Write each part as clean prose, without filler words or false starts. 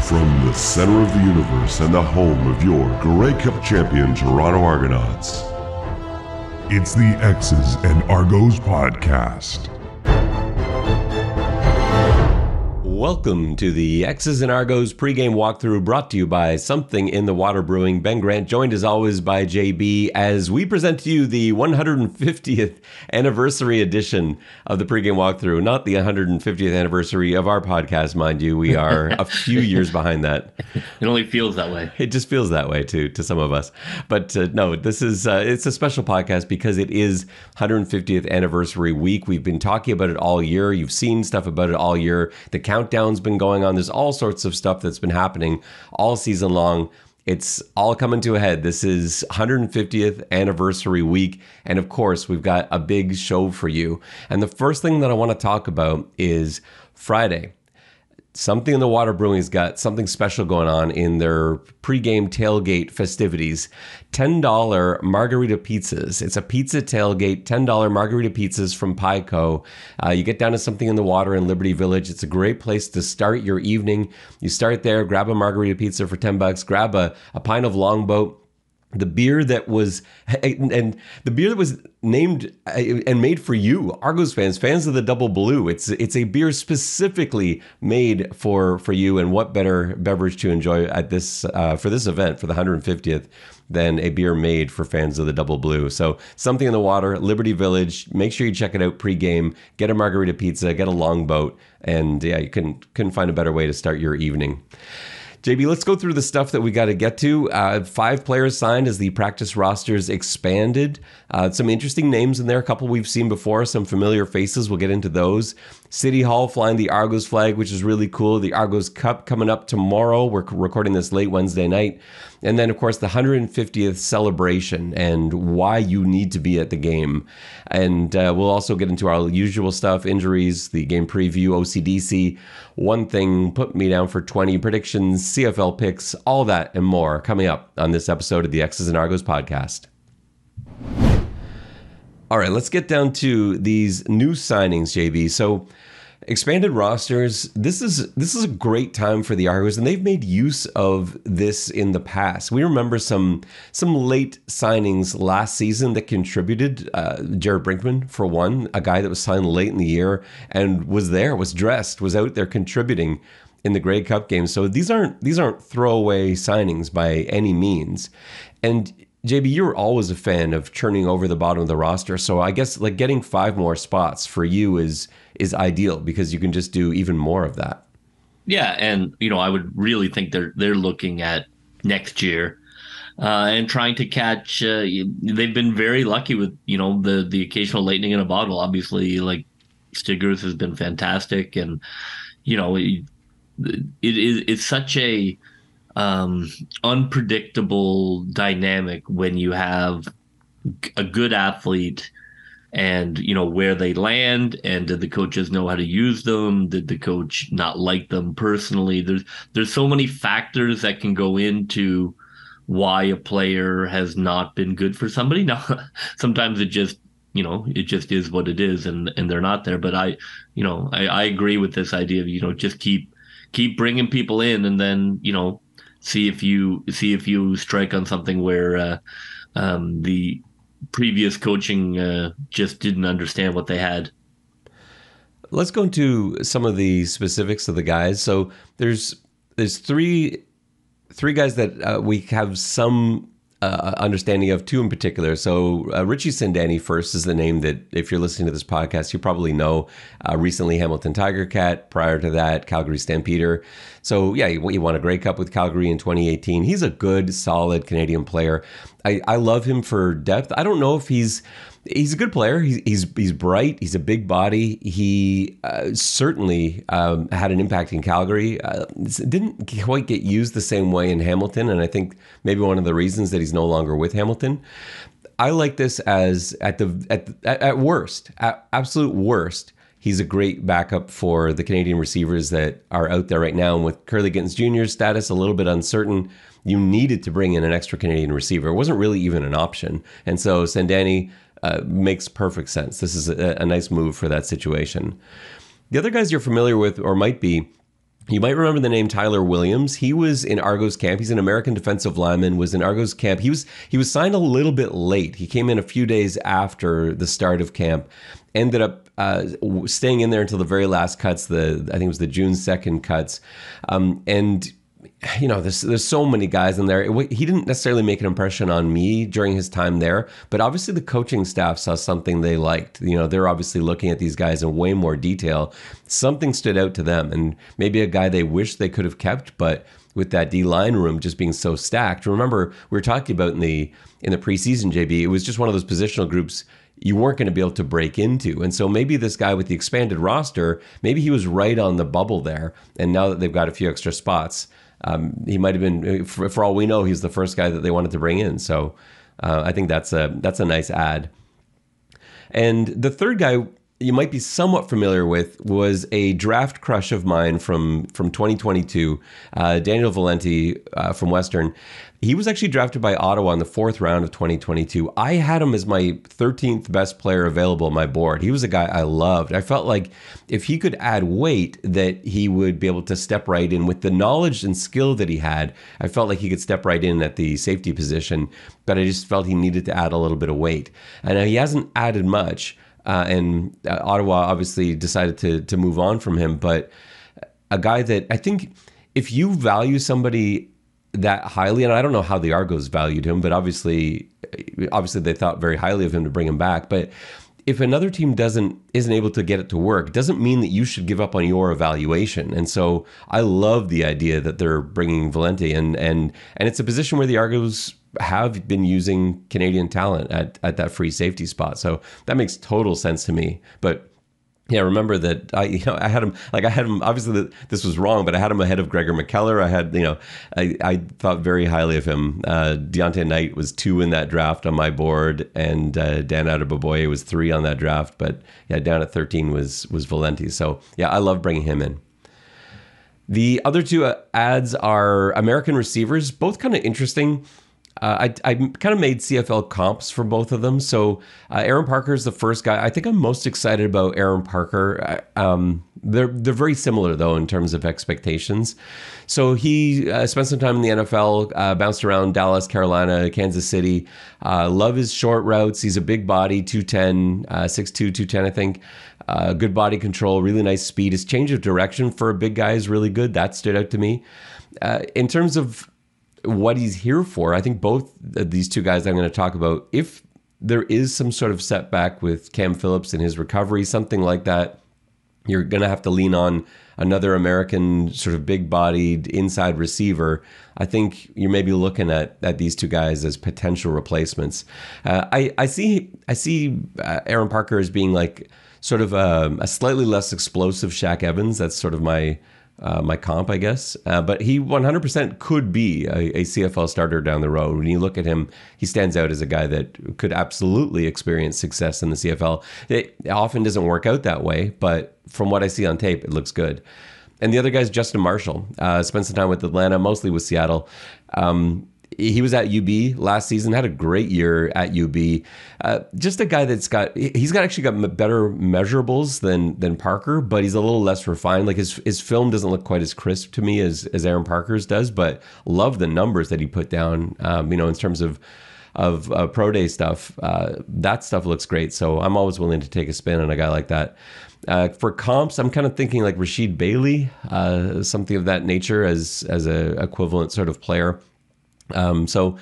From the center of the universe and the home of your Grey Cup champion Toronto Argonauts, it's the X's and Argos podcast. Welcome to the X's and Argos pregame walkthrough, brought to you by Something in the Water Brewing. Ben Grant, joined as always by JB, as we present to you the 150th anniversary edition of the pregame walkthrough. Not the 150th anniversary of our podcast, mind you. We are a few years behind that. It only feels that way. It just feels that way to some of us. But no, this is it's a special podcast because it is 150th anniversary week. We've been talking about it all year. You've seen stuff about it all year. The countdown's been going on. There's all sorts of stuff that's been happening all season long. It's all coming to a head. This is 150th anniversary week. And of course, we've got a big show for you. And the first thing that I want to talk about is Friday. Something in the Water Brewing's got something special going on in their pregame tailgate festivities. $10 margarita pizzas. It's a pizza tailgate, $10 margarita pizzas from Pico. You get down to Something in the Water in Liberty Village. It's a great place to start your evening. You start there, grab a margarita pizza for $10, grab a pint of Longboat. The beer that was named and made for you, Argos fans of the Double Blue. It's a beer specifically made for you, and what better beverage to enjoy at this for this event for the 150th than a beer made for fans of the Double Blue. So Something in the Water, Liberty Village. Make sure you check it out pregame. Get a margarita pizza, get a Longboat, and yeah, you couldn't find a better way to start your evening. JB, let's go through the stuff that we got to get to. 5 players signed as the practice rosters expanded. Some interesting names in there, a couple we've seen before, some familiar faces. We'll get into those. City Hall flying the Argos flag, which is really cool. The Argos Cup coming up tomorrow. We're recording this late Wednesday night. And then, of course, the 150th celebration and why you need to be at the game. And we'll also get into our usual stuff, injuries, the game preview, OCDC, one thing, put me down for 20 predictions, CFL picks, all that and more coming up on this episode of the X's and Argos podcast. All right, let's get down to these new signings, JB. So expanded rosters, this is a great time for the Argos, and they've made use of this in the past. We remember some late signings last season that contributed. Jared Brinkman, for one, a guy that was signed late in the year and was out there contributing in the Grey Cup game. So these aren't throwaway signings by any means. And JB, you're always a fan of churning over the bottom of the roster. So I guess like getting 5 more spots for you is ideal because you can just do even more of that. Yeah, and I would really think they're looking at next year and trying to catch. They've been very lucky with the occasional lightning in a bottle. Obviously, like Stiggers has been fantastic, and it's such a unpredictable dynamic when you have a good athlete and where they land, and did the coaches know how to use them? Did the coach not like them personally? There's so many factors that can go into why a player has not been good for somebody. Now, sometimes it just is what it is, and they're not there. But I agree with this idea of just keep bringing people in, and then see if you strike on something where the previous coaching just didn't understand what they had. Let's go into some of the specifics of the guys. So there's three guys that we have some understanding of, 2 in particular. So Richie Sandani first is the name that, if you're listening to this podcast, you probably know. Recently Hamilton Tiger Cat, prior to that Calgary Stampeder. So yeah, he won a Grey Cup with Calgary in 2018. He's a good, solid Canadian player. I love him for depth. I don't know if he's a good player. He's bright. He's a big body. He certainly had an impact in Calgary. Didn't quite get used the same way in Hamilton, and I think maybe one of the reasons that he's no longer with Hamilton. I like this as at absolute worst, he's a great backup for the Canadian receivers that are out there right now. And with Curly Gittens Jr.'s status a little bit uncertain, you needed to bring in an extra Canadian receiver. It wasn't really even an option, and so Sandani makes perfect sense. This is a nice move for that situation. The other guys you're familiar with, or might be, You might remember the name Tyler Williams. He was in Argos camp. He's an American defensive lineman, was in Argos camp. He was signed a little bit late. He came in a few days after the start of camp, ended up staying in there until the very last cuts, I think it was the June 2nd cuts. And there's so many guys in there. He didn't necessarily make an impression on me during his time there, but obviously the coaching staff saw something they liked. They're obviously looking at these guys in way more detail. Something stood out to them, and maybe a guy they wish they could have kept, but with that D-line room just being so stacked. Remember, we were talking about in the preseason, JB, it was just one of those positional groups you weren't going to be able to break into. And so maybe this guy with the expanded roster, maybe he was right on the bubble there. And now that they've got a few extra spots, he might have been, for all we know, he's the first guy that they wanted to bring in. So I think that's a nice add. And the third guy you might be somewhat familiar with was a draft crush of mine from 2022, Daniel Valenti from Western. He was actually drafted by Ottawa in the 4th round of 2022. I had him as my 13th best player available on my board. He was a guy I loved. I felt like if he could add weight, that he would be able to step right in with the knowledge and skill that he had. I felt like he could step right in at the safety position, but I just felt he needed to add a little bit of weight. And he hasn't added much. And Ottawa obviously decided to move on from him. But a guy that I think if you value somebody that highly, and I don't know how the Argos valued him, but obviously they thought very highly of him to bring him back. But if another team isn't able to get it to work, doesn't mean that you should give up on your evaluation. And so I love the idea that they're bringing Valenti, and it's a position where the Argos have been using Canadian talent at that free safety spot. So that makes total sense to me. But yeah, remember that I had him, obviously this was wrong, but I had him ahead of Gregor McKellar. I thought very highly of him. Deontay Knight was 2 in that draft on my board, and Dan Adeboboye was 3 on that draft. But yeah, down at 13 was Valenti. So yeah, I love bringing him in. The other 2 ads are American receivers, both kind of interesting. I kind of made CFL comps for both of them. So Aaron Parker is the first guy. I think I'm most excited about Aaron Parker. They're very similar, though, in terms of expectations. So he spent some time in the NFL, bounced around Dallas, Carolina, Kansas City. Love his short routes. He's a big body, 210, 6'2", 210, I think. Good body control, really nice speed. His change of direction for a big guy is really good. That stood out to me. In terms of what he's here for, I think both of these 2 guys I'm going to talk about, if there is some sort of setback with Cam Phillips in his recovery, something like that, you're going to have to lean on another American sort of big-bodied inside receiver. I think you're maybe looking at these 2 guys as potential replacements. I see Aaron Parker as being like sort of a slightly less explosive Shaq Evans. That's sort of my comp, I guess. But he 100% could be a CFL starter down the road. When you look at him, he stands out as a guy that could absolutely experience success in the CFL. It often doesn't work out that way, but from what I see on tape, it looks good. And the other guy is Justin Marshall. Spent some time with Atlanta, mostly with Seattle. He was at UB last season, had a great year at UB. Just a guy that's actually got better measurables than Parker, but he's a little less refined. Like his film doesn't look quite as crisp to me as Aaron Parker's does, but love the numbers that he put down, in terms of pro day stuff. That stuff looks great. So I'm always willing to take a spin on a guy like that. For comps, I'm kind of thinking like Rashid Bailey, something of that nature as a equivalent sort of player. So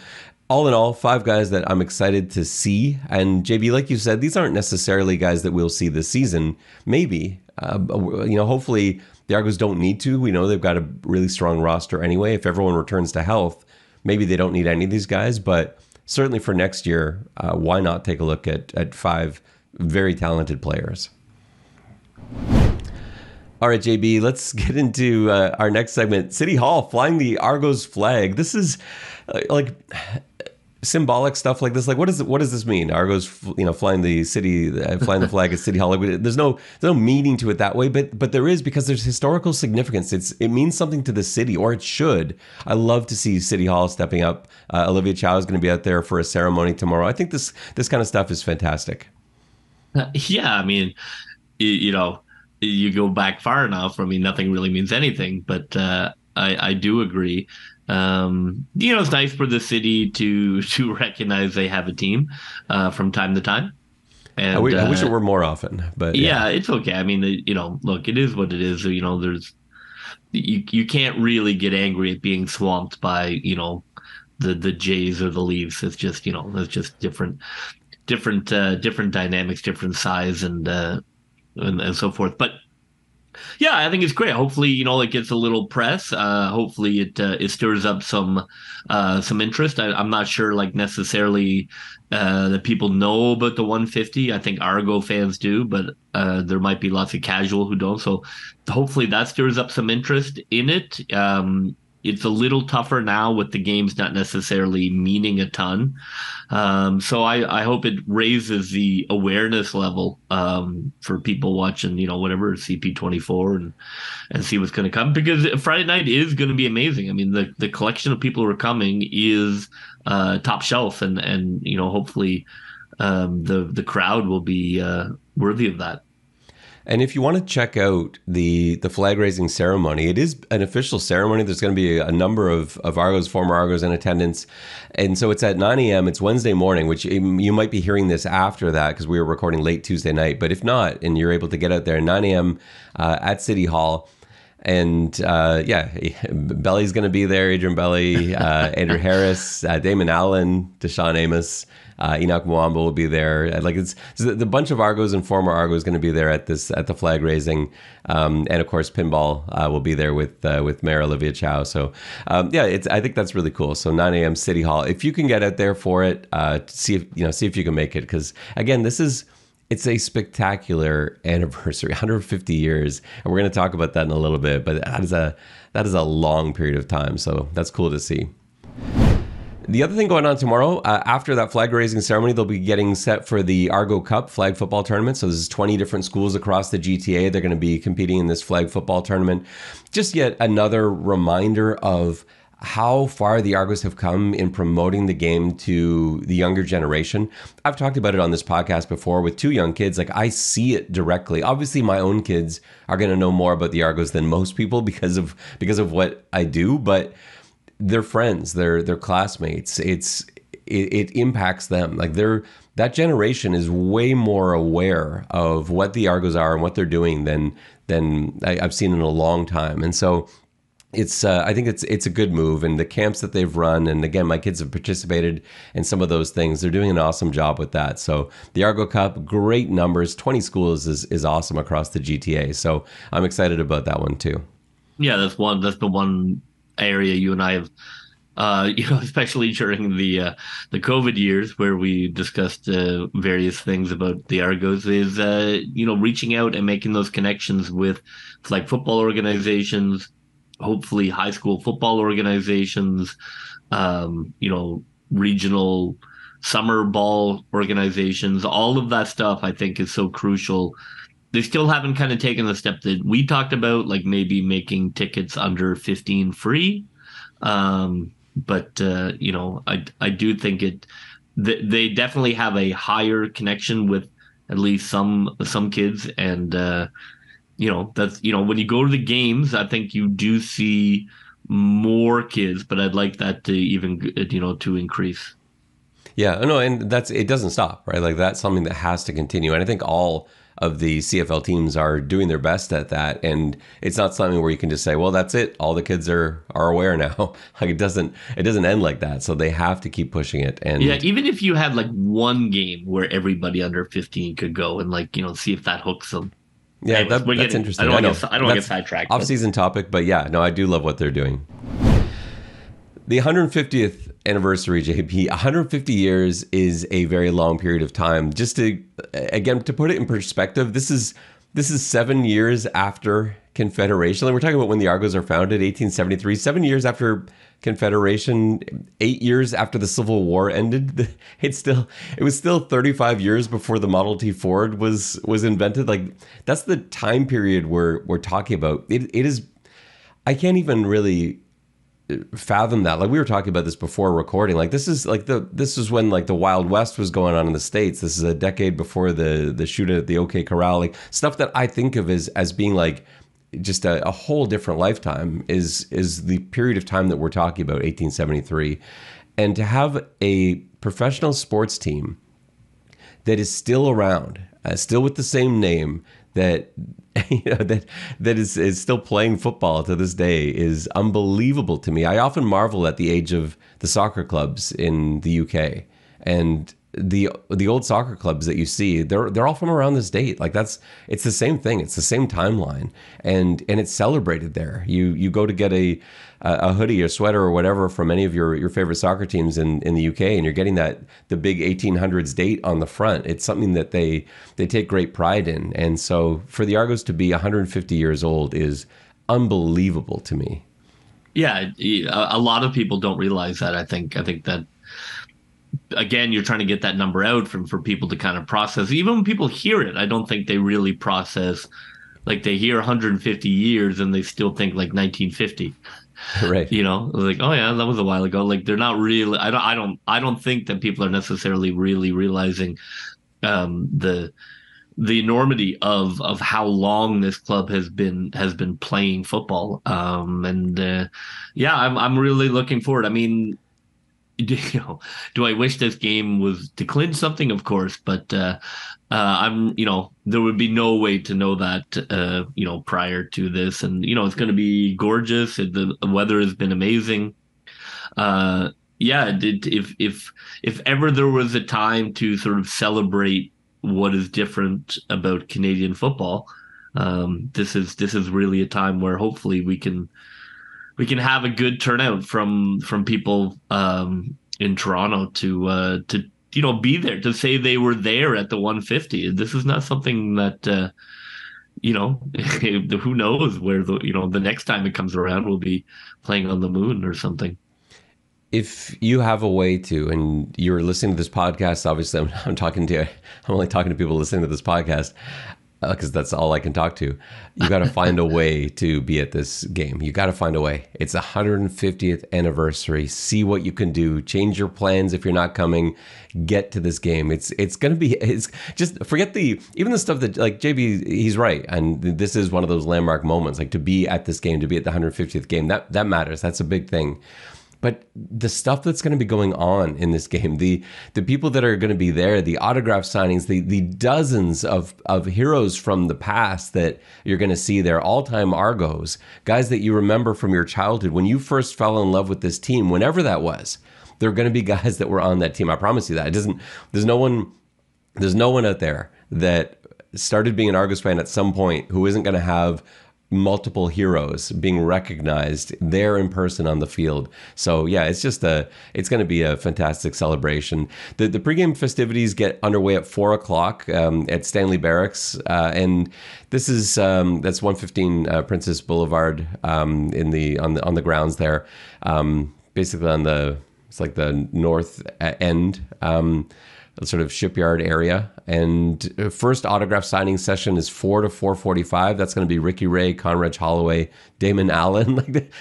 all in all, 5 guys that I'm excited to see. And JB, like you said, these aren't necessarily guys that we'll see this season. Maybe, hopefully the Argos don't need to. We know they've got a really strong roster anyway. If everyone returns to health, maybe they don't need any of these guys. But certainly for next year, why not take a look at 5 very talented players? All right, JB, let's get into our next segment. City Hall flying the Argos flag. This is like symbolic stuff like this. Like, what does this mean? Argos, flying the flag at City Hall. Like, there's no meaning to it that way, but there is, because there's historical significance. It means something to the city, or it should. I love to see City Hall stepping up. Olivia Chow is going to be out there for a ceremony tomorrow. I think this kind of stuff is fantastic. Yeah, I mean, you go back far enough, I mean, nothing really means anything. But I do agree. It's nice for the city to recognize they have a team from time to time. I And wish it were more often, but yeah, it's okay. I mean, look, it is what it is. There's you can't really get angry at being swamped by the Jays or the Leafs. It's just there's just different dynamics, different size, and so forth. But yeah, I think it's great. Hopefully, it gets a little press. Hopefully, it stirs up some interest. I'm not sure, like, necessarily that people know about the 150. I think Argo fans do, but there might be lots of casual who don't. So hopefully that stirs up some interest in it. It's a little tougher now with the games not necessarily meaning a ton. So I hope it raises the awareness level for people watching, whatever, CP24 and see what's going to come. Because Friday night is going to be amazing. I mean, the collection of people who are coming is top shelf, and hopefully the crowd will be worthy of that. And if you want to check out the flag raising ceremony, it is an official ceremony. There's going to be a number of Argos, former Argos in attendance. And so it's at 9 a.m. It's Wednesday morning, which you might be hearing this after that because we were recording late Tuesday night. But if not, and you're able to get out there at 9 a.m. At City Hall. And Belly's going to be there, Adrian Belly, Andrew Harris, Damon Allen, Deshaun Amos. Enoch Mwamba will be there. Like it's the bunch of Argos and former Argos going to be there at the flag raising, and of course Pinball will be there with Mayor Olivia Chow. So I think that's really cool. So 9 a.m. City Hall. If you can get out there for it, see if you can make it, because again, it's a spectacular anniversary, 150 years, and we're going to talk about that in a little bit. But that is a long period of time. So that's cool to see. The other thing going on tomorrow, after that flag raising ceremony, they'll be getting set for the Argo Cup flag football tournament. So there's 20 different schools across the GTA. They're going to be competing in this flag football tournament. Just yet another reminder of how far the Argos have come in promoting the game to the younger generation. I've talked about it on this podcast before with two young kids. Like, I see it directly. Obviously, my own kids are going to know more about the Argos than most people because of what I do, but their friends, their classmates, it impacts them. Like that generation is way more aware of what the Argos are and what they're doing than I've seen in a long time. And so I think it's a good move. And the camps that they've run, and again, my kids have participated in some of those things. They're doing an awesome job with that. So the Argo Cup, great numbers, 20 schools is awesome across the GTA. So I'm excited about that one too. Yeah, that's the one area you and I have, especially during the COVID years where we discussed various things about the Argos, is reaching out and making those connections with flag football organizations, hopefully high school football organizations, regional summer ball organizations. All of that stuff I think is so crucial. They still haven't kind of taken the step that we talked about, like maybe making tickets under 15 free. But I do think they definitely have a higher connection with at least some kids. And, that's, when you go to the games, I think you do see more kids, but I'd like that to even, to increase. Yeah, no, and it doesn't stop, right? Like that's something that has to continue. And I think all of the CFL teams are doing their best at that, and it's not something where you can just say, well, that's it, all the kids are aware now. Like it doesn't end like that, so they have to keep pushing it. And yeah, even if you had like one game where everybody under 15 could go and see if that hooks them. Yeah, anyways, that's interesting. I don't want to get sidetracked. Off-season topic, but yeah, no, I do love what they're doing. The 150th anniversary, JP, 150 years is a very long period of time. Just to put it in perspective, this is 7 years after Confederation. Like we're talking about when the Argos are founded, 1873, 7 years after Confederation, 8 years after the Civil War ended. It was still 35 years before the Model T Ford was invented. Like that's the time period we're talking about. It is, I can't even really fathom that. Like we were talking about this before recording. Like this is when like the Wild West was going on in the States. This is a decade before the shootout at the OK Corral. Like stuff that I think of as being like just a whole different lifetime is the period of time that we're talking about, 1873. And to have a professional sports team that is still around, still with the same name, that that is still playing football to this day is unbelievable to me. I often marvel at the age of the soccer clubs in the UK, and the old soccer clubs that you see, they're all from around this date. Like it's the same thing. It's the same timeline, and it's celebrated there. You go to get a hoodie or sweater or whatever from any of your favorite soccer teams in the UK, and you're getting the big 1800s date on the front. It's something that they take great pride in. And so for the Argos to be 150 years old is unbelievable to me. Yeah, a lot of people don't realize that. I think that, again, you're trying to get that number out for people to kind of process. Even when people hear it, I don't think they really process. Like they hear 150 years and they still think like 1950. Right. Like, oh yeah, that was a while ago. Like they're not really. I don't think that people are necessarily really realizing the enormity of how long this club has been playing football. I'm really looking forward. I mean, do I wish this game was to clinch something? Of course, but there would be no way to know that, prior to this. And, it's going to be gorgeous. The weather has been amazing. If ever there was a time to sort of celebrate what is different about Canadian football, this is really a time where hopefully we can have a good turnout from people in Toronto to be there, to say they were there at the 150. This is not something that who knows where the next time it comes around we'll be playing on the moon or something. If you have a way to, and you're listening to this podcast, obviously I'm only talking to people listening to this podcast, because that's all I can talk to. You got to find a way to be at this game. You got to find a way. It's 150th anniversary. See what you can do. Change your plans if you're not coming. Get to this game. It's just forget even the stuff that, like, JB, he's right, and this is one of those landmark moments. Like, to be at this game, to be at the 150th game, that matters. That's a big thing. But the stuff that's going to be going on in this game, the people that are going to be there, the autograph signings, the dozens of heroes from the past that you're going to see there, all-time Argos, guys that you remember from your childhood, when you first fell in love with this team, whenever that was, there are going to be guys that were on that team. I promise you that. There's no one out there that started being an Argos fan at some point who isn't going to have multiple heroes being recognized there in person on the field. So yeah, it's going to be a fantastic celebration. The pregame festivities get underway at 4:00 at Stanley Barracks, and this is that's 115 Princess Boulevard on the grounds there, basically it's like the north end. Sort of shipyard area. And first autograph signing session is 4 to 4:45. That's going to be Ricky Ray, Conrad Holloway, Damon Allen, like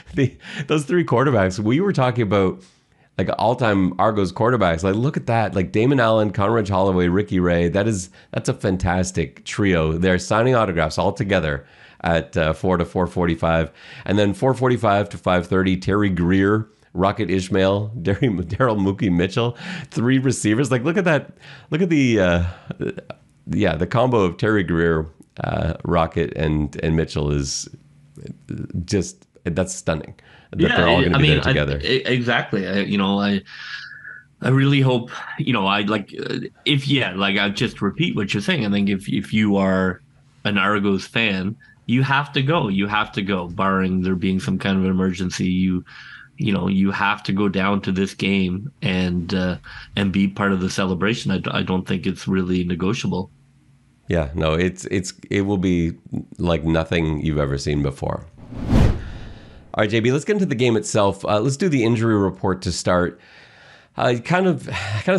those three quarterbacks. We were talking about like all-time Argos quarterbacks. Like, look at that. Like Damon Allen, Conrad Holloway, Ricky Ray. That's a fantastic trio. They're signing autographs all together at 4 to 4:45. And then 4:45 to 5:30, Terry Greer, Rocket Ismail, Daryl Mookie Mitchell, three receivers. Like, look at that. Look at the combo of Terry Greer, Rocket, and Mitchell is just, that's stunning. That they're all going to be there together. Exactly. I really hope, I just repeat what you're saying. I think if you are an Argos fan, you have to go. You have to go, barring there being some kind of an emergency. You have to go down to this game and be part of the celebration. I don't think it's really negotiable. Yeah, no, it will be like nothing you've ever seen before. All right, JB, let's get into the game itself. Let's do the injury report to start. Kind of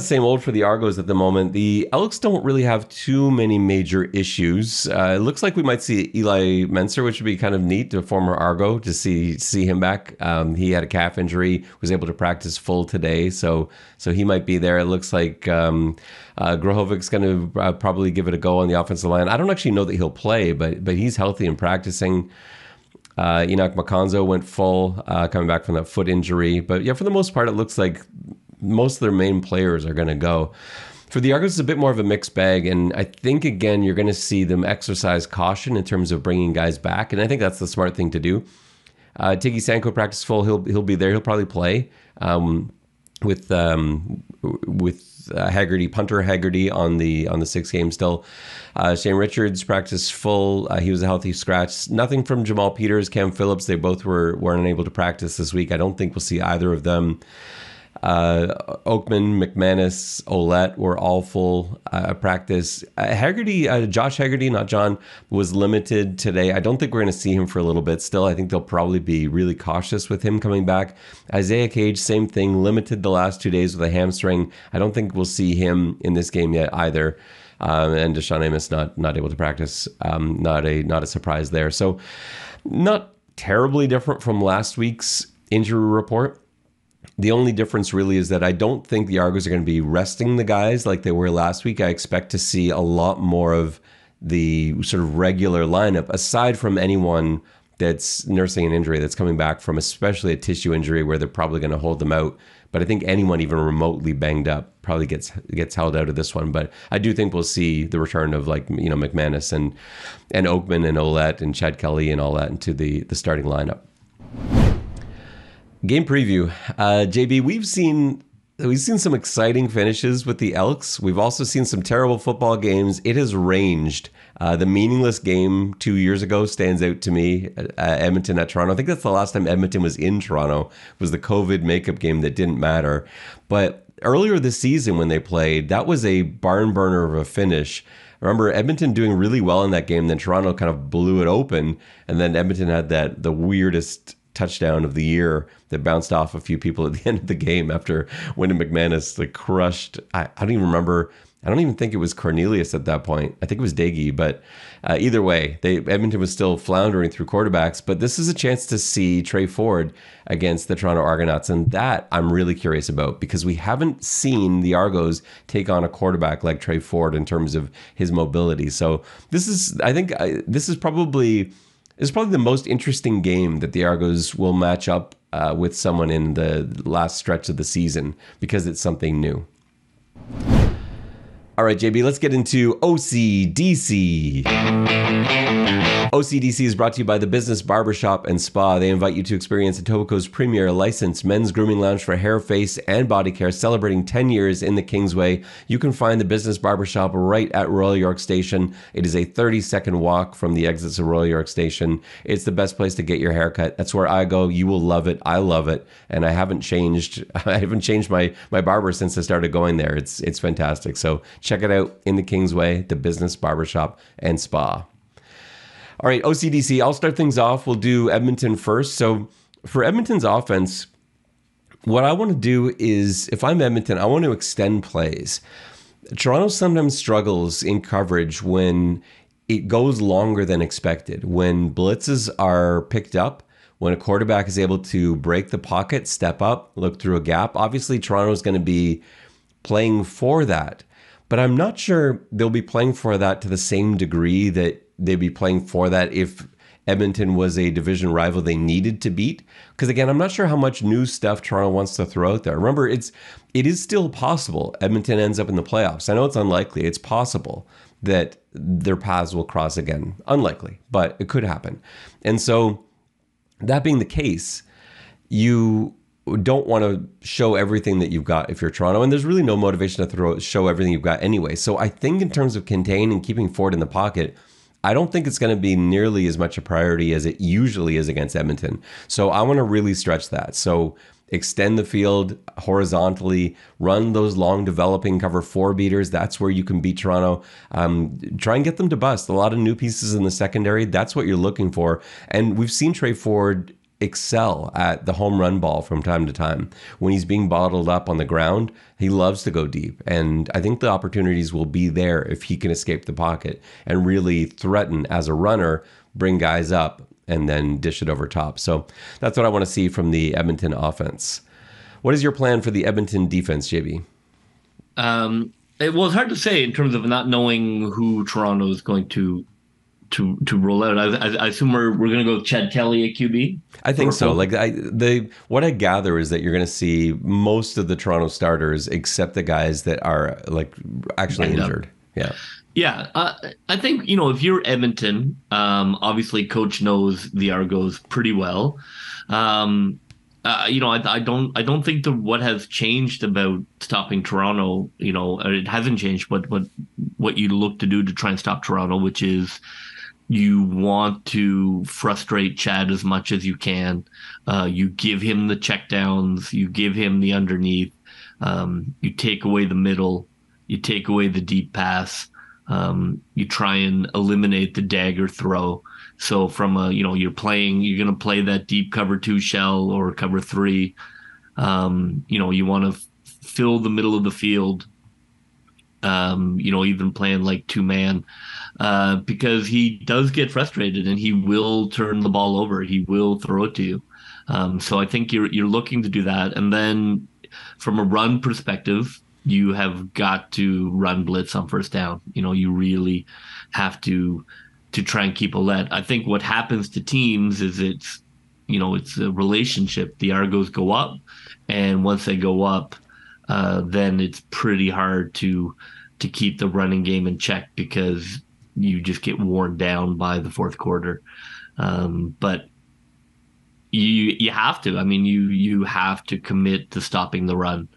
same old for the Argos at the moment. The Elks don't really have too many major issues. It looks like we might see Eli Menser, which would be kind of neat, the former Argo, to see him back. He had a calf injury, was able to practice full today, so he might be there. It looks like Grohovic's going to probably give it a go on the offensive line. I don't actually know that he'll play, but he's healthy and practicing. Enoch Makonzo went full, coming back from that foot injury. But yeah, for the most part, it looks like most of their main players are going to go. For the Argos, it's a bit more of a mixed bag, and I think, again, you're going to see them exercise caution in terms of bringing guys back, and I think that's the smart thing to do. Tiggy Sanko practice full. He'll be there. He'll probably play with Haggerty, punter Haggerty on the 6 game still. Shane Richards practice full. He was a healthy scratch. Nothing from Jamal Peters, Cam Phillips. They both were unable to practice this week. I don't think we'll see either of them. Oakman, McManus, Ouellette were all full practice. Haggerty, Josh Haggerty, not John, was limited today. I don't think we're going to see him for a little bit still. I think they'll probably be really cautious with him coming back. Isaiah Cage, same thing, limited the last 2 days with a hamstring. I don't think we'll see him in this game yet either. And Deshaun Amos not able to practice. Not a surprise there. So not terribly different from last week's injury report. The only difference really is that I don't think the Argos are going to be resting the guys like they were last week. I expect to see a lot more of the sort of regular lineup, aside from anyone that's nursing an injury that's coming back from especially a tissue injury where they're probably going to hold them out. But I think anyone even remotely banged up probably gets held out of this one. But I do think we'll see the return of McManus and Oakman and Ouellette and Chad Kelly and all that into the starting lineup. Game preview. JB, we've seen some exciting finishes with the Elks. We've also seen some terrible football games. It has ranged. The meaningless game 2 years ago stands out to me. Edmonton at Toronto. I think that's the last time Edmonton was in Toronto. It was the COVID makeup game that didn't matter. But earlier this season when they played, that was a barn burner of a finish. I remember Edmonton doing really well in that game. Then Toronto kind of blew it open. And then Edmonton had the weirdest touchdown of the year that bounced off a few people at the end of the game after Wyndham McManus crushed. I don't even remember. I don't even think it was Cornelius at that point. I think it was Daggy. But either way, Edmonton was still floundering through quarterbacks. But this is a chance to see Trey Ford against the Toronto Argonauts. And that I'm really curious about because we haven't seen the Argos take on a quarterback like Trey Ford in terms of his mobility. So this is probably the most interesting game that the Argos will match up with someone in the last stretch of the season because it's something new. All right, JB, let's get into OCDC. OCDC is brought to you by the Business Barbershop and Spa. They invite you to experience Etobicoke's premier licensed men's grooming lounge for hair, face, and body care, celebrating 10 years in the Kingsway. You can find the Business Barbershop right at Royal York Station. It is a 30-second walk from the exits of Royal York Station. It's the best place to get your haircut. That's where I go. You will love it. I love it. And I haven't changed my barber since I started going there. It's fantastic. So check it out in the Kingsway, the Business Barbershop and Spa. All right, OCDC, I'll start things off. We'll do Edmonton first. So for Edmonton's offense, what I want to do is, if I'm Edmonton, I want to extend plays. Toronto sometimes struggles in coverage when it goes longer than expected. When blitzes are picked up, when a quarterback is able to break the pocket, step up, look through a gap. Obviously, Toronto is going to be playing for that. But I'm not sure they'll be playing for that to the same degree that they'd be playing for that if Edmonton was a division rival they needed to beat. Because again, I'm not sure how much new stuff Toronto wants to throw out there. Remember, it is still possible Edmonton ends up in the playoffs. I know it's unlikely. It's possible that their paths will cross again. Unlikely, but it could happen. And so that being the case, you don't want to show everything that you've got if you're Toronto, and there's really no motivation to show everything you've got anyway. So I think in terms of contain and keeping Ford in the pocket, I don't think it's going to be nearly as much a priority as it usually is against Edmonton. So I want to really stretch that. So extend the field horizontally, run those long developing cover 4 beaters. That's where you can beat Toronto. Try and get them to bust. A lot of new pieces in the secondary. That's what you're looking for. And we've seen Trey Ford excel at the home run ball from time to time. When he's being bottled up on the ground, he loves to go deep. And I think the opportunities will be there if he can escape the pocket and really threaten as a runner, bring guys up, and then dish it over top. So that's what I want to see from the Edmonton offense. What is your plan for the Edmonton defense, JB? It's hard to say in terms of not knowing who Toronto is going to roll out. I assume we're going to go with Chad Kelly at QB. I think so. What I gather is that you're going to see most of the Toronto starters, except the guys that are actually injured. Yeah. I think, if you're Edmonton, obviously coach knows the Argos pretty well. I don't think what has changed about stopping Toronto, it hasn't changed, but what you look to do to try and stop Toronto, which is you want to frustrate Chad as much as you can. You give him the checkdowns, you give him the underneath, you take away the middle, you take away the deep pass, you try and eliminate the dagger throw. So from you're going to play that deep cover 2 shell or cover 3. You want to fill the middle of the field, even playing like 2-man, because he does get frustrated and he will turn the ball over. He will throw it to you. So I think you're looking to do that. And then from a run perspective, you have got to run blitz on first down. You really have to try and keep a lead. I think what happens to teams is it's a relationship. The Argos go up, and once they go up, then it's pretty hard to keep the running game in check because you just get worn down by the fourth quarter. But you have to. I mean, you have to commit to stopping the run.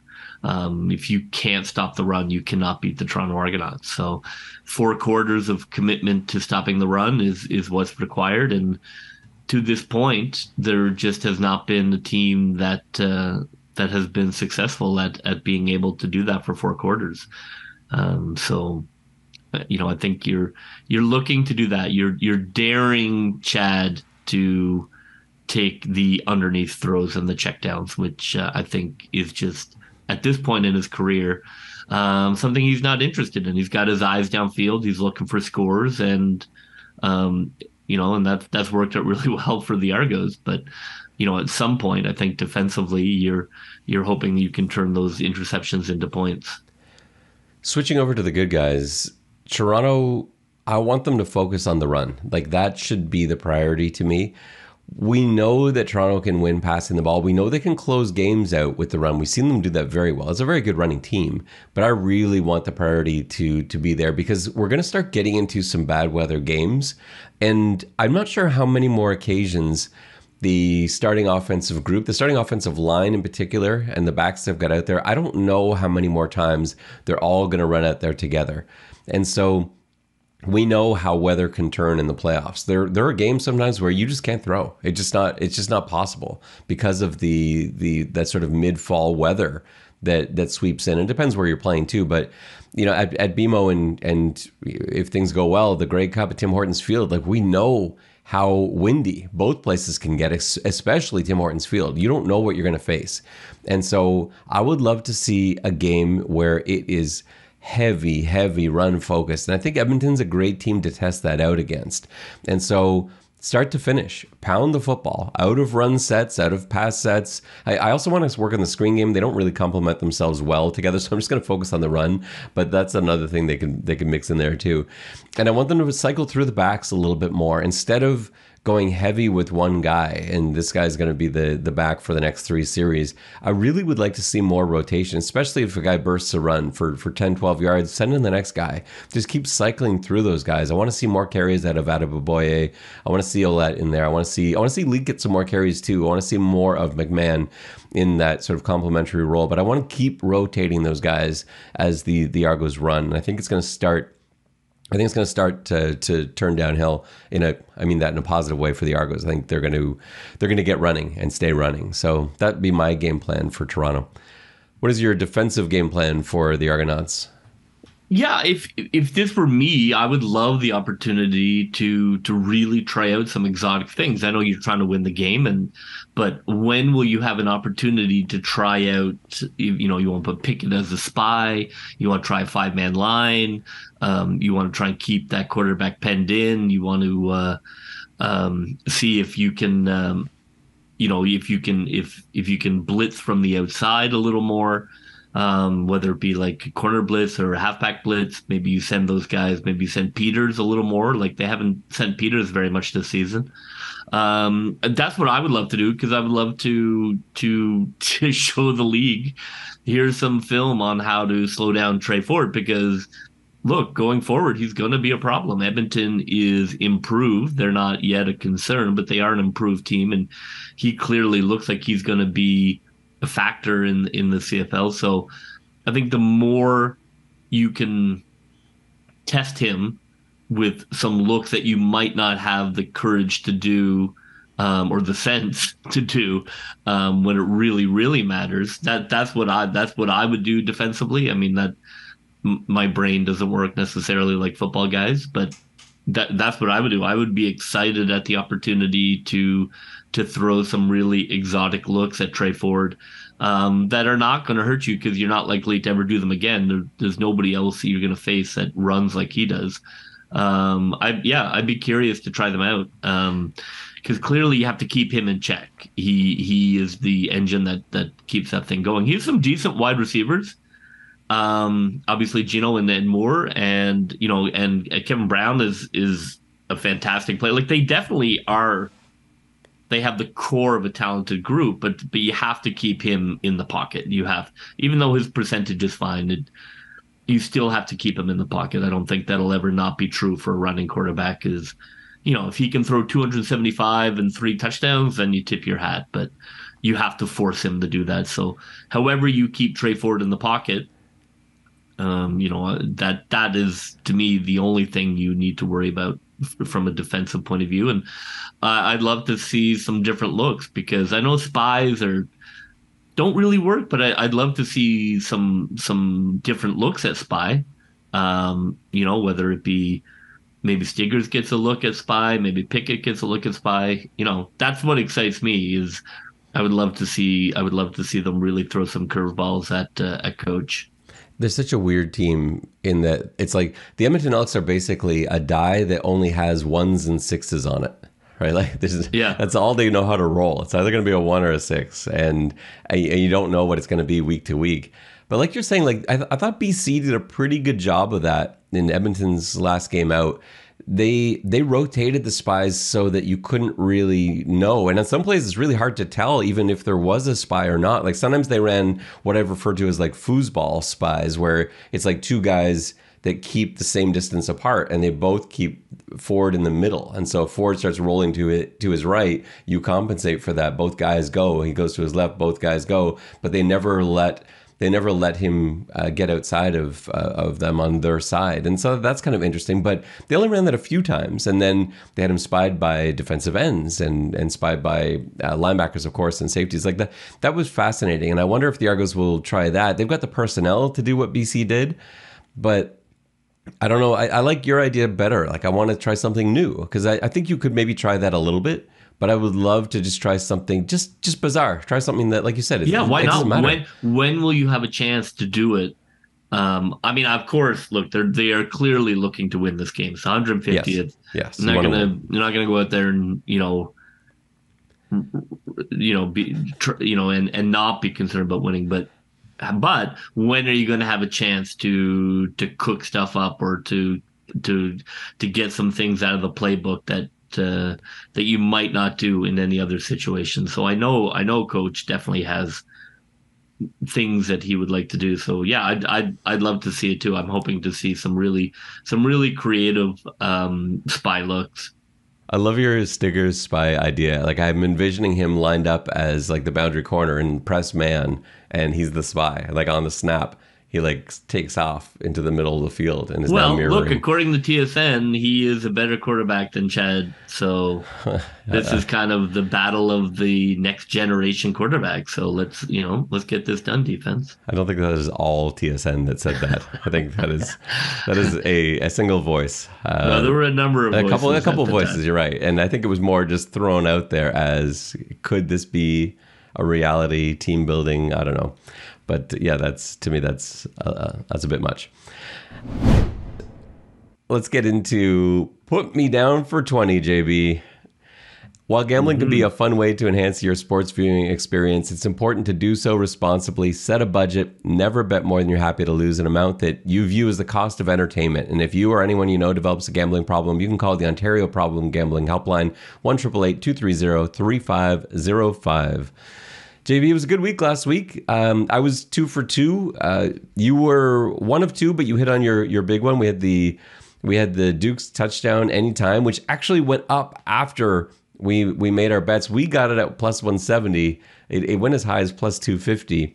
If you can't stop the run, you cannot beat the Toronto Argonauts. So 4 quarters of commitment to stopping the run is what's required. And to this point, there just has not been a team that has been successful at being able to do that for 4 quarters. So I think you're looking to do that. You're daring Chad to take the underneath throws and the checkdowns, which I think is just, at this point in his career, something he's not interested in. He's got his eyes downfield. He's looking for scores, and and that's worked out really well for the Argos. But at some point, I think defensively, you're hoping you can turn those interceptions into points. Switching over to the good guys, Toronto, I want them to focus on the run. That should be the priority to me. We know that Toronto can win passing the ball. We know they can close games out with the run. We've seen them do that very well. It's a very good running team, but I really want the priority to be there because we're going to start getting into some bad weather games. And I'm not sure how many more occasions the starting offensive group, the starting offensive line in particular, and the backs they've got out there, I don't know how many more times they're all going to run out there together. And so we know how weather can turn in the playoffs. There are games sometimes where you just can't throw. It's just not possible because of that sort of mid-fall weather that sweeps in. It depends where you're playing too, but at BMO and if things go well, the Grey Cup at Tim Hortons Field, we know how windy both places can get, especially Tim Hortons Field. You don't know what you're going to face. And so I would love to see a game where it is heavy run focused. And I think Edmonton's a great team to test that out against. And so start to finish, pound the football out of run sets, out of pass sets. I also want to work on the screen game. They don't really complement themselves well together, so I'm just going to focus on the run. But that's another thing they can mix in there too. And I want them to cycle through the backs a little bit more instead of going heavy with one guy, and this guy's going to be the back for the next 3 series. I really would like to see more rotation, especially if a guy bursts a run for 10, 12 yards, send in the next guy. Just keep cycling through those guys. I want to see more carries out of Adebaboye. I want to see Olette in there. I want to see Leak get some more carries too. I want to see more of McMahon in that sort of complementary role, but I want to keep rotating those guys as the Argos run. And I think it's going to start to turn downhill in a positive way for the Argos. I think they're going to get running and stay running. So that'd be my game plan for Toronto. What is your defensive game plan for the Argonauts? Yeah, if this were me, I would love the opportunity to really try out some exotic things. I know you're trying to win the game, but when will you have an opportunity to try out? You want to put Pickett as a spy. You want to try a 5-man line. You want to try and keep that quarterback penned in. You want to see if you can, if you can blitz from the outside a little more. Whether it be like corner blitz or halfback blitz, maybe you send those guys, maybe you send Peters a little more. Like they haven't sent Peters very much this season. That's what I would love to do because I would love to show the league. Here's some film on how to slow down Trey Ford because look, going forward, he's going to be a problem. Edmonton is improved. They're not yet a concern, but they are an improved team, and he clearly looks like he's going to be a factor in the CFL. So I think the more you can test him with some looks that you might not have the courage to do or the sense to do when it really, really matters. That's what I would do defensively. I mean that my brain doesn't work necessarily like football guys, but that's what I would do. I would be excited at the opportunity to throw some really exotic looks at Trey Ford that are not going to hurt you because you're not likely to ever do them again. There's nobody else you're going to face that runs like he does. I'd be curious to try them out because clearly you have to keep him in check. He is the engine that keeps that thing going. He has some decent wide receivers. Obviously Gino and Moore and Kevin Brown is a fantastic player. Like they definitely are. They have the core of a talented group, but you have to keep him in the pocket. You have, even though his percentage is fine, you still have to keep him in the pocket. I don't think that'll ever not be true for a running quarterback. Is if he can throw 275 and 3 touchdowns, then you tip your hat. But you have to force him to do that. So, however you keep Trey Ford in the pocket, that is to me the only thing you need to worry about from a defensive point of view. And I'd love to see some different looks because I know spies don't really work, but I'd love to see some different looks at spy. Whether it be maybe Stiggers gets a look at spy, maybe Pickett gets a look at spy. That's what excites me. Is I would love to see them really throw some curveballs at coach. They're such a weird team in that it's like the Edmonton Elks are basically a die that only has 1s and 6s on it, right? Like that's all they know how to roll. It's either going to be a 1 or a 6, and you don't know what it's going to be week to week. But like you're saying, like I thought BC did a pretty good job of that in Edmonton's last game out. They rotated the spies so that you couldn't really know. And in some places, it's really hard to tell even if there was a spy or not. Like sometimes they ran what I've referred to as like foosball spies, where it's like 2 guys that keep the same distance apart and they both keep Ford in the middle. And so if Ford starts rolling to his right, you compensate for that. Both guys go. He goes to his left, both guys go. But they never let him get outside of them on their side. And so that's kind of interesting. But they only ran that a few times. And then they had him spied by defensive ends and spied by linebackers, of course, and safeties. Like that was fascinating. And I wonder if the Argos will try that. They've got the personnel to do what BC did. But I don't know. I like your idea better. Like I want to try something new. Because I think you could maybe try that a little bit. But I would love to just try something just bizarre. Try something that, like you said, why not? When will you have a chance to do it? I mean, of course, look, they are clearly looking to win this game. It's 150th. Yes. You're not gonna go out there and and not be concerned about winning. But when are you going to have a chance to cook stuff up or to get some things out of the playbook that you might not do in any other situation? So I know Coach definitely has things that he would like to do. So yeah, I'd love to see it too. I'm hoping to see some really creative spy looks. I love your Stiggers spy idea. Like I'm envisioning him lined up as like the boundary corner and press man, and he's the spy, like on the snap. he like takes off into the middle of the field and is now Well, mirroring. look, according to TSN, he is a better quarterback than Chad. So this is kind of the battle of the next generation quarterback. So let's get this done, defense. I don't think that is all TSN that said that. I think that is a single voice. No, there were a number of voices. A couple of voices. You're right, and I think it was more just thrown out there as, could this be a reality team building? I don't know, but yeah, that's a bit much. Let's get into put me down for 20, JB. While gambling can be a fun way to enhance your sports viewing experience, it's important to do so responsibly. Set a budget. Never bet more than you're happy to lose, an amount that you view as the cost of entertainment. And if you or anyone you know develops a gambling problem, you can call the Ontario Problem Gambling Helpline, 1-888-230-3505. JB, it was a good week last week. I was 2 for 2. You were 1 of 2, but you hit on your big one. We had the Duke's touchdown anytime, which actually went up after we made our bets. We got it at plus 170. It went as high as plus 250.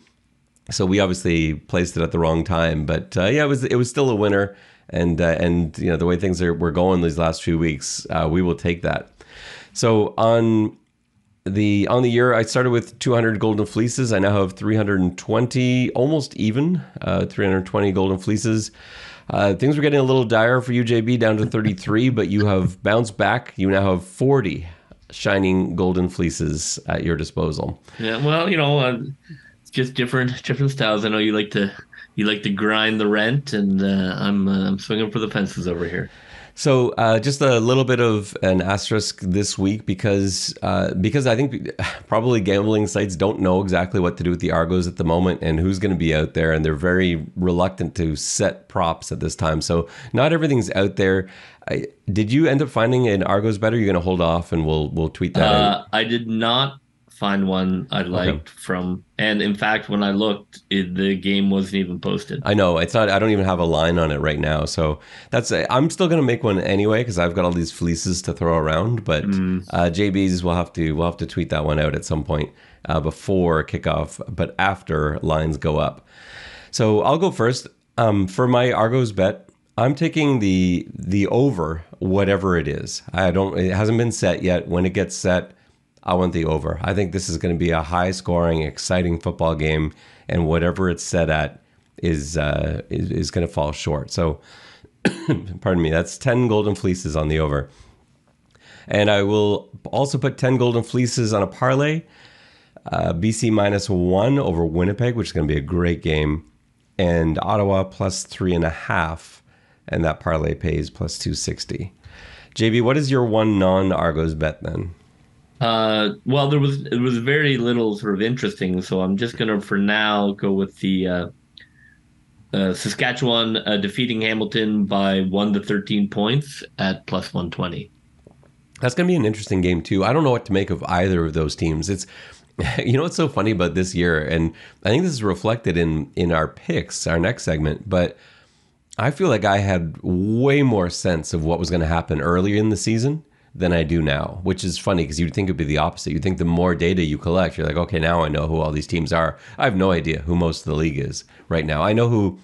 So we obviously placed it at the wrong time. But yeah, it was still a winner. And the way things were going these last few weeks, we will take that. So on the year, I started with 200 golden fleeces. I now have 320, almost even, 320 golden fleeces. Things were getting a little dire for you, JB, down to 33, but you have bounced back. You now have 40 shining golden fleeces at your disposal. Yeah, well, it's just different styles. I know you like to grind the rent, and I'm swinging for the fences over here. So just a little bit of an asterisk this week because I think probably gambling sites don't know exactly what to do with the Argos at the moment and who's going to be out there, and they're very reluctant to set props at this time. So not everything's out there. Did you end up finding an Argos bet, or are you going to hold off and we'll tweet that out? I did not find one I liked from, and in fact, when I looked, the game wasn't even posted. I know it's not. I don't even have a line on it right now, so I'm still gonna make one anyway because I've got all these fleeces to throw around. But JB's we'll have to tweet that one out at some point before kickoff, but after lines go up. So I'll go first. For my Argos bet, I'm taking the over, whatever it is. It hasn't been set yet. When it gets set, I want the over. I think this is going to be a high-scoring, exciting football game, and whatever it's set at is going to fall short. So, pardon me, that's 10 golden fleeces on the over. And I will also put 10 golden fleeces on a parlay, BC -1 over Winnipeg, which is going to be a great game, and Ottawa plus 3.5, and that parlay pays plus 260. JB, what is your one non-Argos bet then? Well, it was very little sort of interesting, so I'm just gonna for now go with the Saskatchewan defeating Hamilton by 1 to 13 points at plus 120. That's gonna be an interesting game too. I don't know what to make of either of those teams. It's what's so funny about this year, and I think this is reflected in our picks, our next segment, but I feel like I had way more sense of what was going to happen earlier in the season than I do now, which is funny because you'd think it'd be the opposite. You'd think the more data you collect, you're like, okay, now I know who all these teams are. I have no idea who most of the league is right now. I know who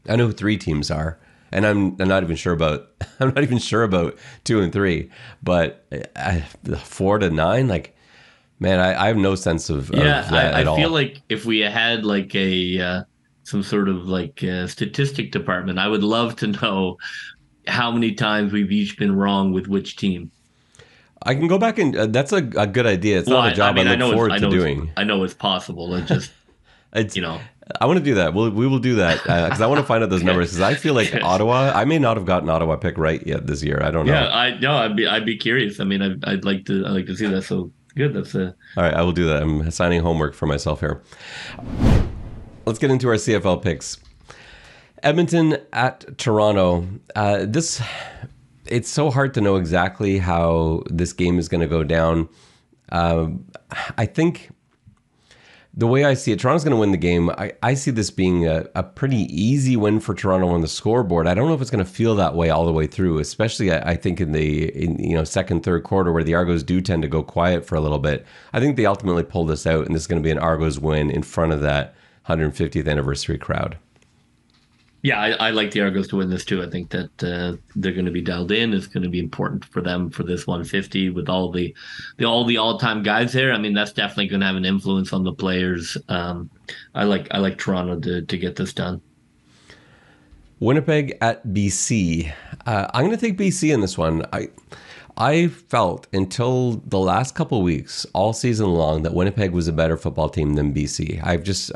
3 teams are, and I'm not even sure about 2 and 3, but 4 to 9, like, man, I have no sense of that at all. I feel like if we had like some sort of like statistic department, I would love to know how many times we've each been wrong with which team. I can go back and that's a good idea. It's not a job I look forward to doing. I know it's possible. I want to do that. We will do that because I want to find out those numbers because I feel like Ottawa. I may not have gotten Ottawa pick right yet this year. I don't know. Yeah, I'd be curious. I mean, I'd like to see that. So good. That's all right. I will do that. I'm assigning homework for myself here. Let's get into our CFL picks. Edmonton at Toronto. It's so hard to know exactly how this game is going to go down. I think the way I see it, Toronto's going to win the game. I see this being a pretty easy win for Toronto on the scoreboard. I don't know if it's going to feel that way all the way through, especially I think in the second, third quarter where the Argos do tend to go quiet for a little bit. I think they ultimately pull this out, and this is going to be an Argos win in front of that 150th anniversary crowd. Yeah, I like the Argos to win this too. I think that they're going to be dialed in. It's going to be important for them for this 150 with all the all-time guys there. I mean, that's definitely going to have an influence on the players. I like Toronto to get this done. Winnipeg at BC. I'm going to take BC in this one. I felt until the last couple of weeks, all season long, that Winnipeg was a better football team than BC.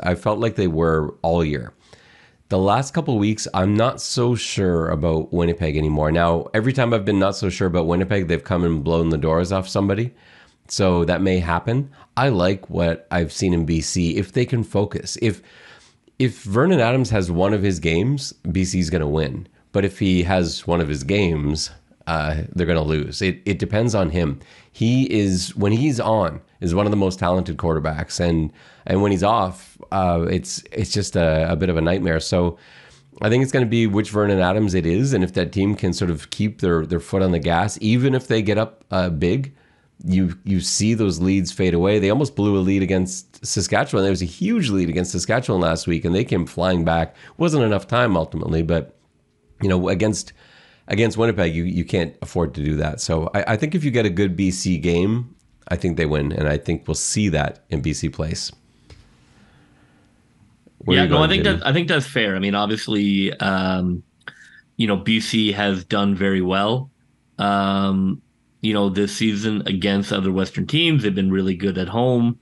I felt like they were all year. The last couple of weeks, I'm not so sure about Winnipeg anymore. Now, every time I've been not so sure about Winnipeg, they've come and blown the doors off somebody. So that may happen. I like what I've seen in BC if they can focus. If Vernon Adams has one of his games, BC's going to win. But if he has one of his games, they're going to lose. It depends on him. When he's on, is one of the most talented quarterbacks, and when he's off, it's just a bit of a nightmare. So I think it's going to be which Vernon Adams it is, and if that team can sort of keep their foot on the gas, even if they get up big, you see those leads fade away. They almost blew a lead against Saskatchewan. There was a huge lead against Saskatchewan last week, and they came flying back. Wasn't enough time ultimately, but against Winnipeg, you can't afford to do that. So I think if you get a good BC game, I think they win, and I think we'll see that in BC Place. Yeah, no, I think that's fair. I mean, obviously, BC has done very well. This season against other Western teams, they've been really good at home.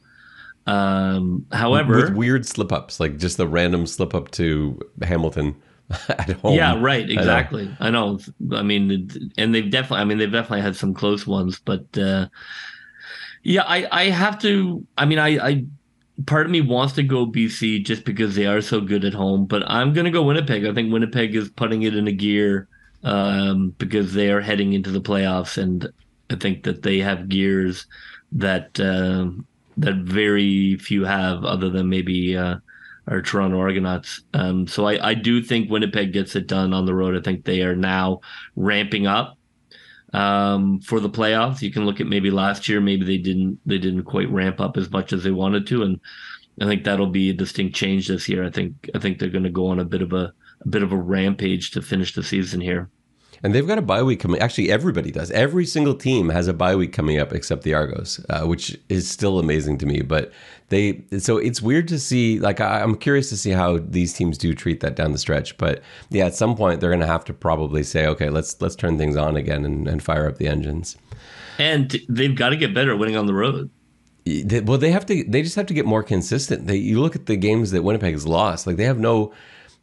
However, with weird slip ups, like just the random slip up to Hamilton at home. Yeah, right. Exactly. I know. I mean, and they've definitely had some close ones, but yeah, I have to. I mean, I part of me wants to go BC just because they are so good at home, but I'm going to go Winnipeg. I think Winnipeg is putting it in a gear because they are heading into the playoffs, and I think that they have gears that that very few have, other than maybe our Toronto Argonauts. So I do think Winnipeg gets it done on the road. I think they are now ramping up for the playoffs. You can look at maybe last year, maybe they didn't quite ramp up as much as they wanted to, and I think that'll be a distinct change this year. I think they're going to go on a bit of a rampage to finish the season here. And they've got a bye week coming. Actually, everybody does. Every single team has a bye week coming up except the Argos, which is still amazing to me. But so it's weird to see. Like, I'm curious to see how these teams do treat that down the stretch. But yeah, at some point they're going to have to probably say, okay, let's turn things on again and fire up the engines. And they've got to get better at winning on the road. Well, they just have to get more consistent. You look at the games that Winnipeg has lost. Like, they have no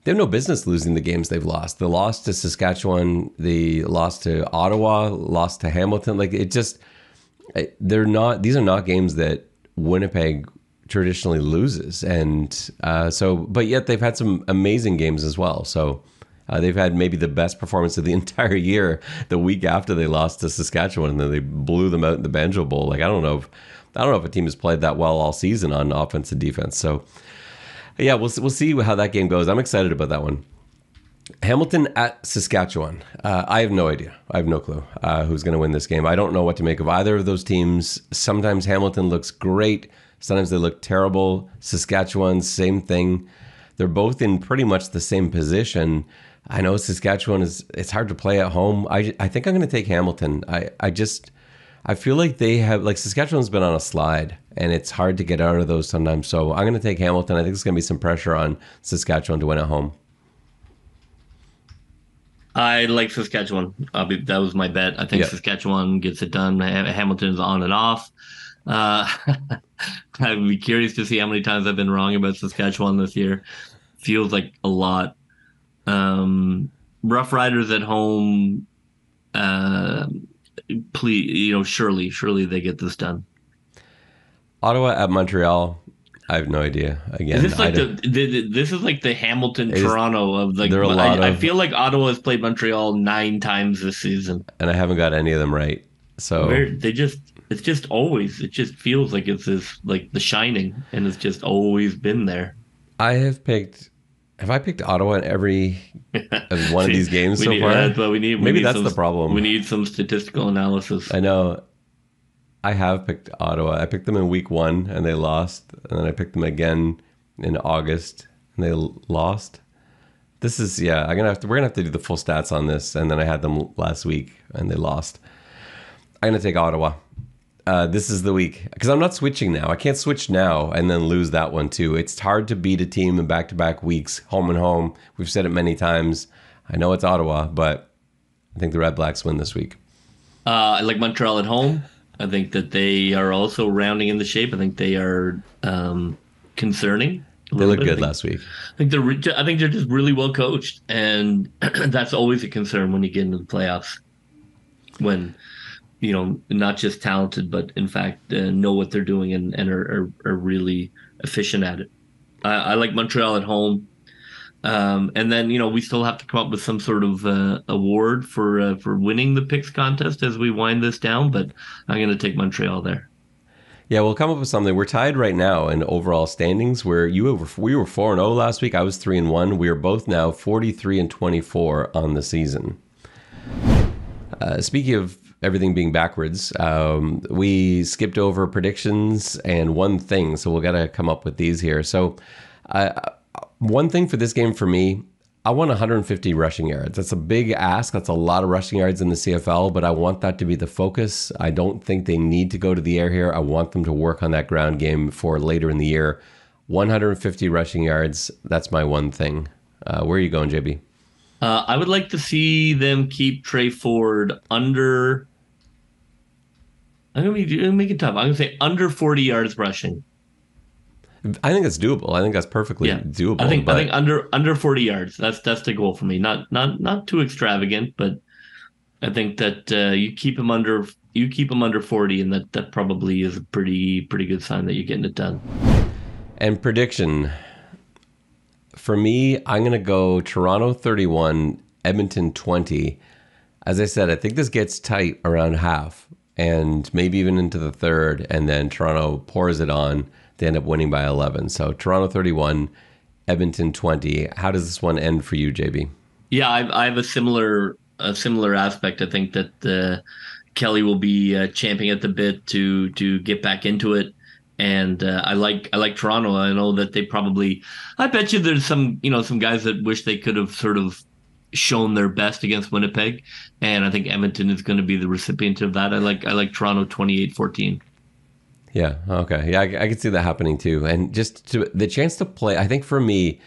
business losing the games they've lost. They lost to Saskatchewan, they lost to Ottawa, lost to Hamilton. Like, these are not games that Winnipeg traditionally loses. And but yet they've had some amazing games as well. So they've had maybe the best performance of the entire year the week after they lost to Saskatchewan, and then they blew them out in the Banjo Bowl. Like, I don't know if a team has played that well all season on offense and defense. So yeah, we'll see how that game goes. I'm excited about that one. Hamilton at Saskatchewan. I have no idea. I have no clue who's going to win this game. I don't know what to make of either of those teams. Sometimes Hamilton looks great. Sometimes they look terrible. Saskatchewan, same thing. They're both in pretty much the same position. I know Saskatchewan it's hard to play at home. I think I'm going to take Hamilton. I feel like Saskatchewan's been on a slide, and it's hard to get out of those sometimes. So I'm going to take Hamilton. I think there's going to be some pressure on Saskatchewan to win at home. I like Saskatchewan. That was my bet. I think Saskatchewan gets it done. Hamilton's on and off. I'd be curious to see how many times I've been wrong about Saskatchewan this year. Feels like a lot. Rough Riders at home. Please, surely they get this done. Ottawa at Montreal. I have no idea. Again, is this this is like the Hamilton Toronto of like. I feel like Ottawa has played Montreal 9 times this season, and I haven't got any of them right. So it just feels like it's this, like The Shining, and it's just always been there. Have I picked Ottawa in every one of these games so far? But maybe that's the problem. We need some statistical analysis. I know. I have picked Ottawa. I picked them in week 1 and they lost, and then I picked them again in August and they lost. This is we're gonna have to do the full stats on this, and then I had them last week and they lost. I'm gonna take Ottawa. This is the week because I'm not switching now. I can't switch now and then lose that one too. It's hard to beat a team in back-to-back weeks, home and home. We've said it many times. I know it's Ottawa, but I think the Red Blacks win this week. I like Montreal at home. I think that they are also rounding in the shape. I think they are concerning. They looked good last week. I think they're just really well coached, and that's always a concern when you get into the playoffs. When not just talented, but in fact know what they're doing and are really efficient at it. I like Montreal at home. And then, we still have to come up with some sort of award for winning the picks contest as we wind this down, but I'm going to take Montreal there. Yeah, we'll come up with something. We're tied right now in overall standings where we were 4-0 last week. I was 3-1. We are both now 43-24 on the season. Speaking of everything being backwards, we skipped over predictions and one thing, so we'll got to come up with these here. So one thing for this game for me, I want 150 rushing yards. That's a big ask. That's a lot of rushing yards in the CFL, but I want that to be the focus. I don't think they need to go to the air here. I want them to work on that ground game for later in the year. 150 rushing yards, that's my one thing. Where are you going, JB? I would like to see them keep Trey Ford under. I'm going to make it tough. I'm going to say under 40 yards rushing. I think it's doable. I think that's perfectly doable. I think under 40 yards. That's the goal for me. Not too extravagant, but I think that you keep him under 40, and that probably is a pretty good sign that you're getting it done. And prediction. For me, I'm going to go Toronto 31, Edmonton 20. As I said, I think this gets tight around half and maybe even into the third, and then Toronto pours it on. They end up winning by 11. So Toronto 31, Edmonton 20. How does this one end for you, JB? Yeah, I have a similar aspect. I think that Kelly will be champing at the bit to get back into it. And I like Toronto. I know that they probably. I bet you there's some guys that wish they could have sort of shown their best against Winnipeg, and I think Edmonton is going to be the recipient of that. I like Toronto 28-14. Yeah. Okay. Yeah, I could see that happening too. And just the chance to play. I think for me,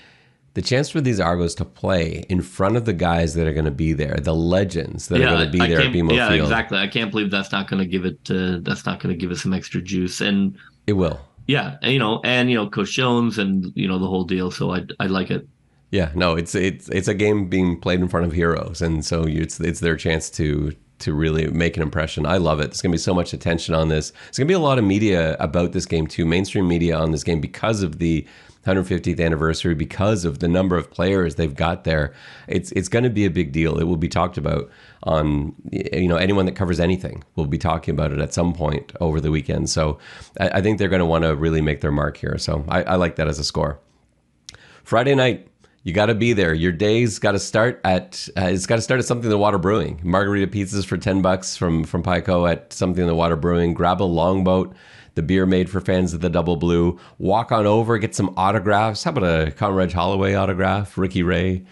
the chance for these Argos to play in front of the guys that are going to be there, the legends that are going to be there at BMO Field. Yeah, exactly. I can't believe that's not going to give it. That's not going to give us some extra juice. And it will. Yeah, and Coach Jones and the whole deal. So I like it. Yeah, no, it's a game being played in front of heroes, and so it's their chance to really make an impression. I love it. There's going to be so much attention on this. There's going to be a lot of media about this game too, mainstream media on this game because of the 150th anniversary, because of the number of players they've got there. It's going to be a big deal. It will be talked about on, anyone that covers anything will be talking about it at some point over the weekend. So I think they're going to want to really make their mark here. So I like that as a score. Friday night. You got to be there. Your day's got to start at Something in the Water Brewing. Margarita pizzas for $10 from Pico at Something in the Water Brewing. Grab a longboat, the beer made for fans of the Double Blue. Walk on over, get some autographs. How about a Conrad Holloway autograph? Ricky Ray.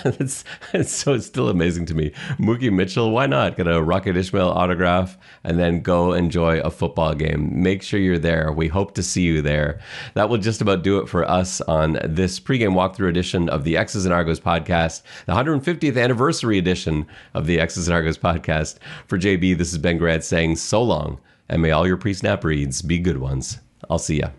it's still amazing to me. Mookie Mitchell, why not? Get a Rocket Ismail autograph and then go enjoy a football game. Make sure you're there. We hope to see you there. That will just about do it for us on this pregame walkthrough edition of the X's and Argos podcast, the 150th anniversary edition of the X's and Argos podcast. For JB, this is Ben Grad saying so long, and may all your pre-snap reads be good ones. I'll see ya.